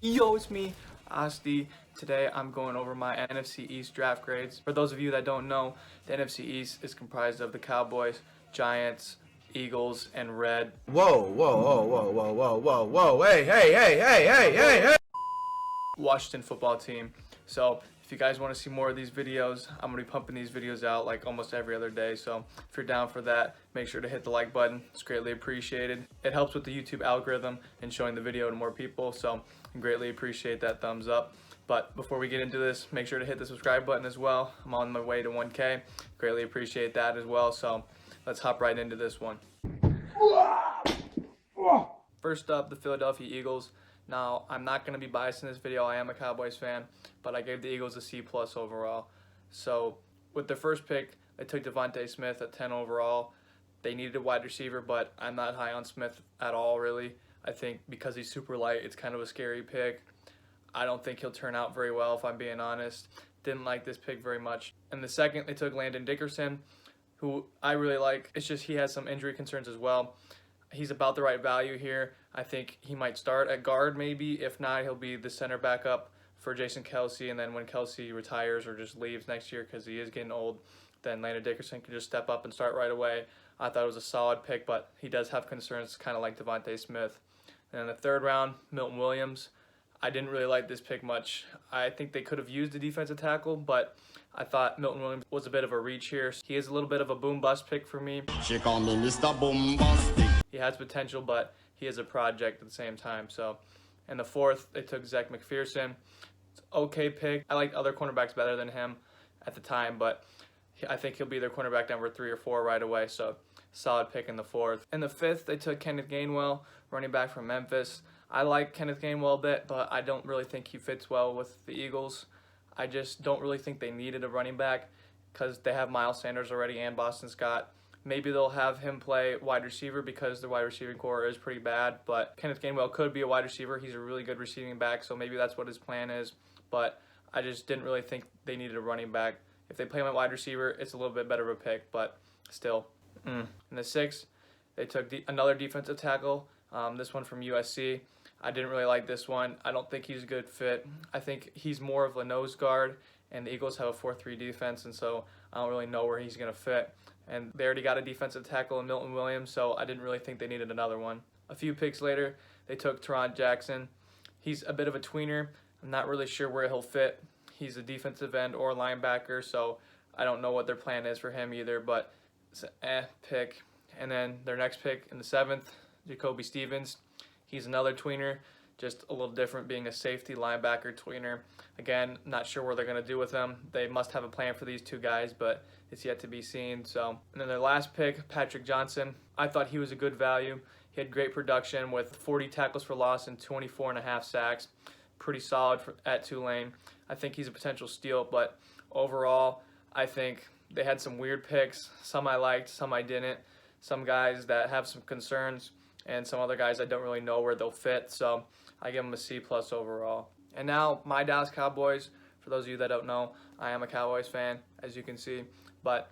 Yo, it's me, Asti. Today I'm going over my NFC East draft grades. For those of you that don't know, the NFC East is comprised of the Cowboys, Giants, Eagles, and Red. Whoa, whoa, whoa, whoa, whoa, whoa, whoa, whoa, hey, hey, hey, hey, hey, hey, hey! Washington football team. So if you guys want to see more of these videos, I'm going to be pumping these videos out like almost every other day. So if you're down for that, make sure to hit the like button. It's greatly appreciated. It helps with the YouTube algorithm and showing the video to more people. So I greatly appreciate that thumbs up. But before we get into this, make sure to hit the subscribe button as well. I'm on my way to 1K. Greatly appreciate that as well. So let's hop right into this one. First up, the Philadelphia Eagles. Now, I'm not going to be biased in this video. I am a Cowboys fan, but I gave the Eagles a C+ overall. So, with their first pick, they took Devontae Smith at 10 overall. They needed a wide receiver, but I'm not high on Smith at all, really. I think because he's super light, it's kind of a scary pick. I don't think he'll turn out very well, if I'm being honest. Didn't like this pick very much. And the second, they took Landon Dickerson, who I really like. It's just he has some injury concerns as well. He's about the right value here. I think he might start at guard maybe. If not, he'll be the center backup for Jason Kelce. And then when Kelce retires or just leaves next year because he is getting old, then Landon Dickerson can just step up and start right away. I thought it was a solid pick, but he does have concerns kind of like Devontae Smith. And in the third round, Milton Williams. I didn't really like this pick much. I think they could have used a defensive tackle, but I thought Milton Williams was a bit of a reach here. He is a little bit of a boom-bust pick for me. She call me Mr. Boombastic. He has potential, but he is a project at the same time. So, in the fourth, they took Zach McPherson. It's an okay pick. I liked other cornerbacks better than him at the time, but I think he'll be their cornerback number 3 or 4 right away. So, solid pick in the fourth. In the fifth, they took Kenneth Gainwell, running back from Memphis. I like Kenneth Gainwell a bit, but I don't really think he fits well with the Eagles. I just don't really think they needed a running back because they have Miles Sanders already and Boston Scott. Maybe they'll have him play wide receiver because the wide receiving core is pretty bad, but Kenneth Gainwell could be a wide receiver. He's a really good receiving back, so maybe that's what his plan is, but I just didn't really think they needed a running back. If they play him at wide receiver, it's a little bit better of a pick, but still. In the sixth, they took another defensive tackle, this one from USC. I didn't really like this one. I don't think he's a good fit. I think he's more of a nose guard, and the Eagles have a 4-3 defense, and so I don't really know where he's going to fit. And they already got a defensive tackle in Milton Williams, so I didn't really think they needed another one. A few picks later, they took Teron Jackson. He's a bit of a tweener. I'm not really sure where he'll fit. He's a defensive end or linebacker, so I don't know what their plan is for him either, but it's an pick. And then their next pick in the seventh, Jacoby Stevens. He's another tweener, just a little different, being a safety linebacker tweener. Again, not sure what they're going to do with them. They must have a plan for these two guys, but it's yet to be seen. So, and then their last pick, Patrick Johnson. I thought he was a good value. He had great production with 40 tackles for loss and 24.5 sacks. Pretty solid at Tulane. I think he's a potential steal, but overall, I think they had some weird picks. Some I liked, some I didn't. Some guys that have some concerns, and some other guys I don't really know where they'll fit, so I give them a C+ overall. And now, my Dallas Cowboys. For those of you that don't know, I am a Cowboys fan, as you can see, but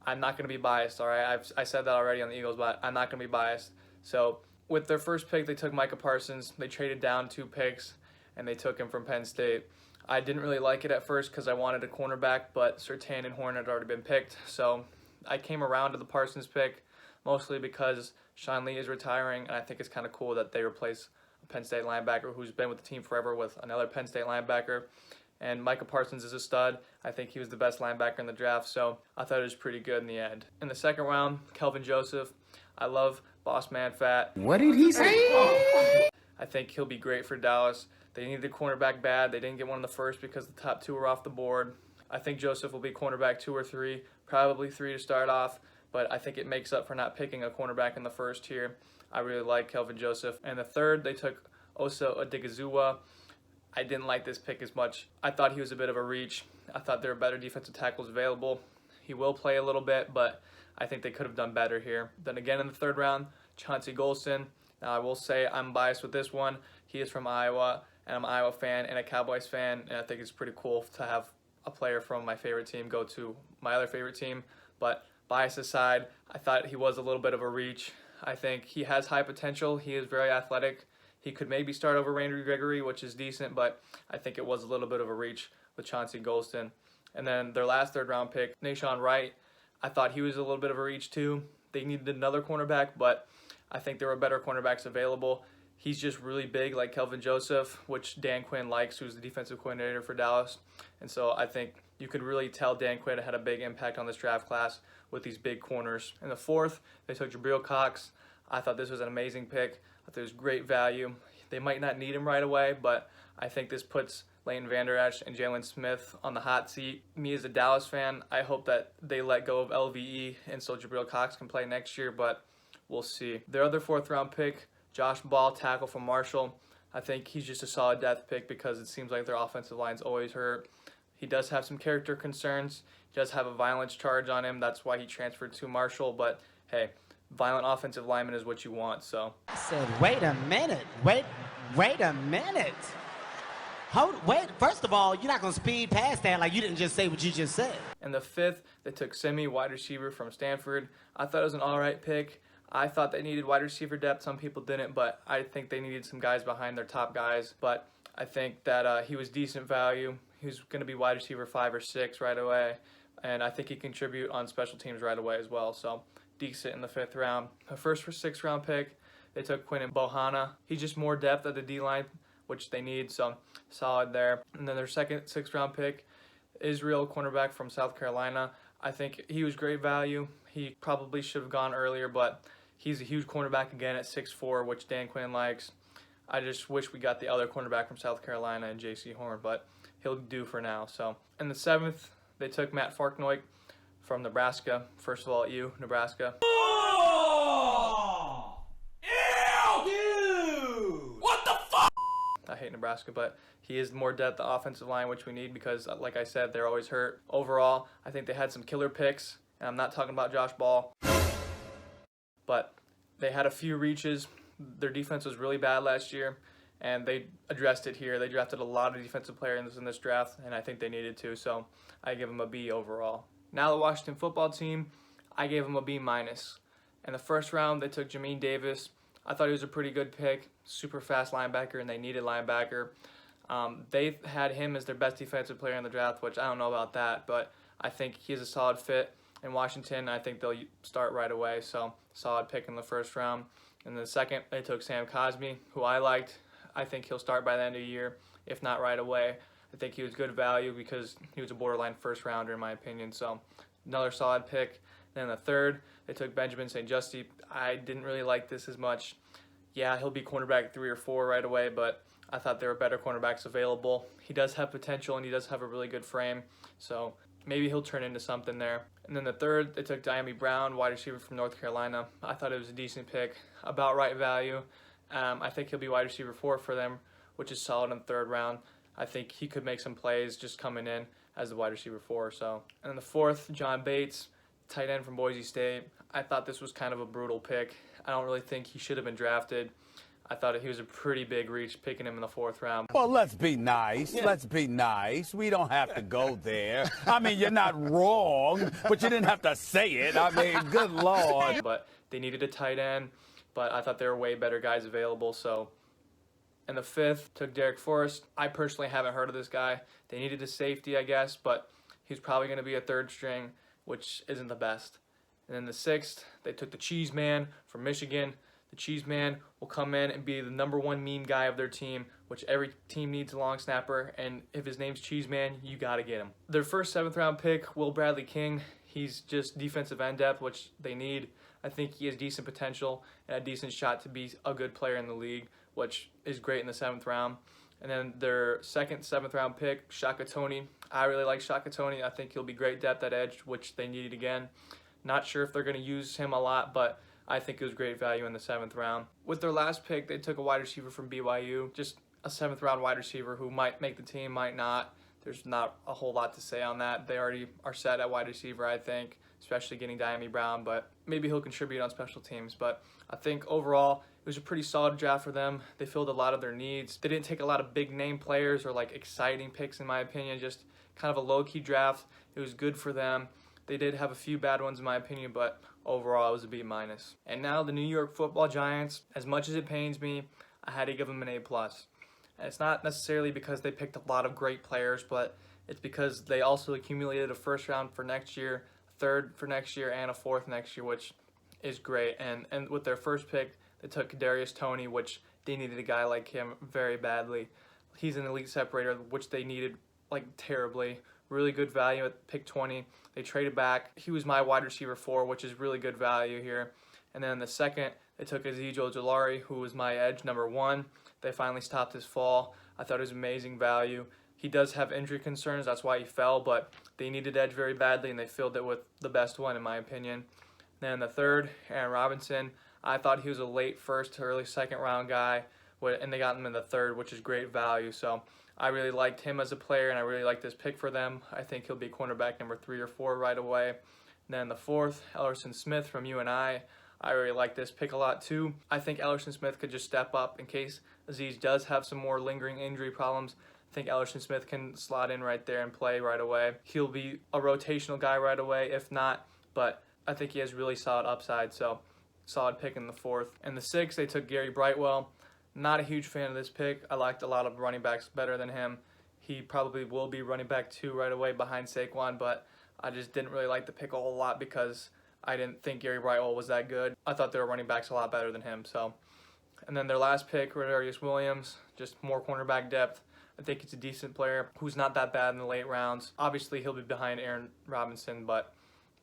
I'm not going to be biased, all right? I said that already on the Eagles, but I'm not going to be biased. So, with their first pick, they took Micah Parsons. They traded down 2 picks, and they took him from Penn State. I didn't really like it at first because I wanted a cornerback, but Surtain and Horn had already been picked, so I came around to the Parsons pick, mostly because Sean Lee is retiring, and I think it's kind of cool that they replace a Penn State linebacker who's been with the team forever with another Penn State linebacker. And Micah Parsons is a stud. I think he was the best linebacker in the draft, so I thought it was pretty good in the end. In the second round, Kelvin Joseph. I love Boss Man Fat. What did he say? I think he'll be great for Dallas. They needed a cornerback bad. They didn't get one in the first because the top 2 were off the board. I think Joseph will be cornerback 2 or 3, probably 3 to start off. But I think it makes up for not picking a cornerback in the first here. I really like Kelvin Joseph. And the third, they took Osa Odigizua. I didn't like this pick as much. I thought he was a bit of a reach. I thought there were better defensive tackles available. He will play a little bit, but I think they could have done better here. Then again in the third round, Chauncey Golston. Now I will say I'm biased with this one. He is from Iowa, and I'm an Iowa fan and a Cowboys fan, and I think it's pretty cool to have a player from my favorite team go to my other favorite team. But bias aside, I thought he was a little bit of a reach. I think he has high potential. He is very athletic. He could maybe start over Randy Gregory, which is decent, but I think it was a little bit of a reach with Chauncey Golston. And then their last third-round pick, Nashawn Wright, I thought he was a little bit of a reach too. They needed another cornerback, but I think there were better cornerbacks available. He's just really big, like Kelvin Joseph, which Dan Quinn likes, who's the defensive coordinator for Dallas. And so I think you could really tell Dan Quinn had a big impact on this draft class with these big corners. In the fourth, they took Jabril Cox. I thought this was an amazing pick. I thought it was great value. They might not need him right away, but I think this puts Leighton Vander Esch and Jalen Smith on the hot seat. Me as a Dallas fan, I hope that they let go of LVE and so Jabril Cox can play next year, but we'll see. Their other fourth-round pick, Josh Ball, tackle from Marshall. I think he's just a solid depth pick because it seems like their offensive line's always hurt. He does have some character concerns. He does have a violence charge on him. That's why he transferred to Marshall. But, hey, violent offensive lineman is what you want. So I said, wait a minute. Wait a minute. Wait, first of all, you're not going to speed past that like you didn't just say what you just said. In the fifth, they took Semi, wide receiver from Stanford. I thought it was an all right pick. I thought they needed wide receiver depth. Some people didn't, but I think they needed some guys behind their top guys. But I think that he was decent value. He was going to be wide receiver 5 or 6 right away, and I think he contribute on special teams right away as well. So decent in the 5th round. The first or 6th round pick, they took Quinn Bohanna. He's just more depth at the D-line, which they need, so solid there. And then their second 6th round pick, Israel, cornerback from South Carolina. I think he was great value. He probably should have gone earlier, but he's a huge cornerback again at 6'4", which Dan Quinn likes. I just wish we got the other cornerback from South Carolina and J.C. Horn, but he'll do for now. So in the 7th, they took Matt Farknoik from Nebraska. First of all, Nebraska. Oh! Ew! Dude! What the fuck? I hate Nebraska, but he is more depth the offensive line, which we need because, like I said, they're always hurt. Overall, I think they had some killer picks, and I'm not talking about Josh Ball, but they had a few reaches. Their defense was really bad last year, and they addressed it here. They drafted a lot of defensive players in this draft, and I think they needed to, so I give them a B overall. Now the Washington football team, I gave them a B-. In the first round, they took Jamin Davis. I thought he was a pretty good pick, super fast linebacker, and they needed linebacker. They had him as their best defensive player in the draft, which I don't know about that, but I think he's a solid fit in Washington. I think they'll start right away, so solid pick in the first round. In the second, they took Sam Cosmi, who I liked. I think he'll start by the end of the year, if not right away. I think he was good value because he was a borderline first rounder in my opinion, so another solid pick. Then the third, they took Benjamin St. Juste. I didn't really like this as much. Yeah, he'll be cornerback 3 or 4 right away, but I thought there were better cornerbacks available. He does have potential, and he does have a really good frame, so maybe he'll turn into something there. And then the third, they took Diami Brown, wide receiver from North Carolina. I thought it was a decent pick, about right value. I think he'll be wide receiver 4 for them, which is solid in the third round. I think he could make some plays just coming in as the wide receiver 4. So, and then the fourth, John Bates, tight end from Boise State. I thought this was kind of a brutal pick. I don't really think he should have been drafted. I thought he was a pretty big reach picking him in the 4th round. Well, let's be nice. Yeah. Let's be nice. We don't have to go there. I mean, you're not wrong, but you didn't have to say it. I mean, good Lord. But they needed a tight end, but I thought there were way better guys available. So in the 5th, took Derek Forrest. I personally haven't heard of this guy. They needed a safety, I guess, but he's probably going to be a 3rd string, which isn't the best. And then the 6th, they took the Cheese Man from Michigan. The Cheese Man will come in and be the #1 meme guy of their team, which every team needs a long snapper, and if his name's Cheese Man, you got to get him. Their first 7th round pick, Will Bradley King, he's just defensive end depth, which they need. I think he has decent potential and a decent shot to be a good player in the league, which is great in the 7th round. And then their second 7th round pick, Shaka Toney. I really like Shaka Toney. I think he'll be great depth at edge, which they needed again. Not sure if they're going to use him a lot, but I think it was great value in the 7th round. With their last pick, they took a wide receiver from BYU, just a 7th round wide receiver who might make the team, might not. There's not a whole lot to say on that. They already are set at wide receiver, I think, especially getting Diami Brown, but maybe he'll contribute on special teams. But I think overall, it was a pretty solid draft for them. They filled a lot of their needs. They didn't take a lot of big name players or like exciting picks, in my opinion, just kind of a low-key draft. It was good for them. They did have a few bad ones in my opinion, but overall it was a B-. And now the New York Football Giants, as much as it pains me, I had to give them an A+. And it's not necessarily because they picked a lot of great players, but it's because they also accumulated a first round for next year, a third for next year, and a fourth next year, which is great. And with their first pick, they took Kadarius Toney, which they needed a guy like him very badly. He's an elite separator, which they needed like terribly. Really good value at pick 20. They traded back. He was my wide receiver 4, which is really good value here. And then the second, they took Ezekiel Ojulari, who was my edge number 1. They finally stopped his fall. I thought it was amazing value. He does have injury concerns, that's why he fell, but they needed edge very badly, and they filled it with the best one, in my opinion. Then the third, Aaron Robinson. I thought he was a late first to early second round guy, and they got him in the third, which is great value. So I really liked him as a player, and I really liked this pick for them. I think he'll be cornerback number 3 or 4 right away. And then the fourth, Ellerson Smith from UNI. I really like this pick a lot too. I think Ellerson Smith could just step up in case Azeez does have some more lingering injury problems. I think Ellerson Smith can slot in right there and play right away. He'll be a rotational guy right away, if not, but I think he has really solid upside, so solid pick in the fourth. And the sixth, they took Gary Brightwell. Not a huge fan of this pick. I liked a lot of running backs better than him. He probably will be running back 2 right away behind Saquon, but I just didn't really like the pick a whole lot because I didn't think Gary Brightwell was that good. I thought there were running backs a lot better than him. So, and then their last pick, Rodarius Williams, just more cornerback depth. I think he's a decent player who's not that bad in the late rounds. Obviously, he'll be behind Aaron Robinson, but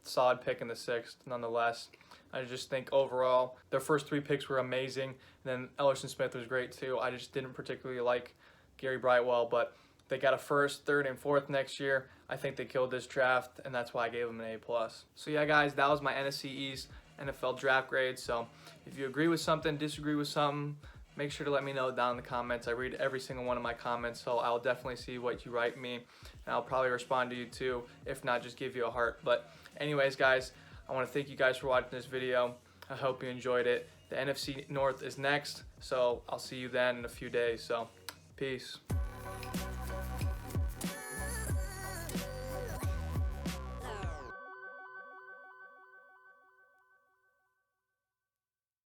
solid pick in the 6th nonetheless. I just think overall, their first 3 picks were amazing. And then Ellerson Smith was great too. I just didn't particularly like Gary Brightwell, but they got a 1st, 3rd, and 4th next year. I think they killed this draft, and that's why I gave them an A+. So yeah, guys, that was my NFC East NFL draft grade. So if you agree with something, disagree with something, make sure to let me know down in the comments. I read every single one of my comments, so I'll definitely see what you write me, and I'll probably respond to you too. If not, just give you a heart. But anyways, guys, I want to thank you guys for watching this video. I hope you enjoyed it. The NFC North is next, so I'll see you then in a few days. So, peace.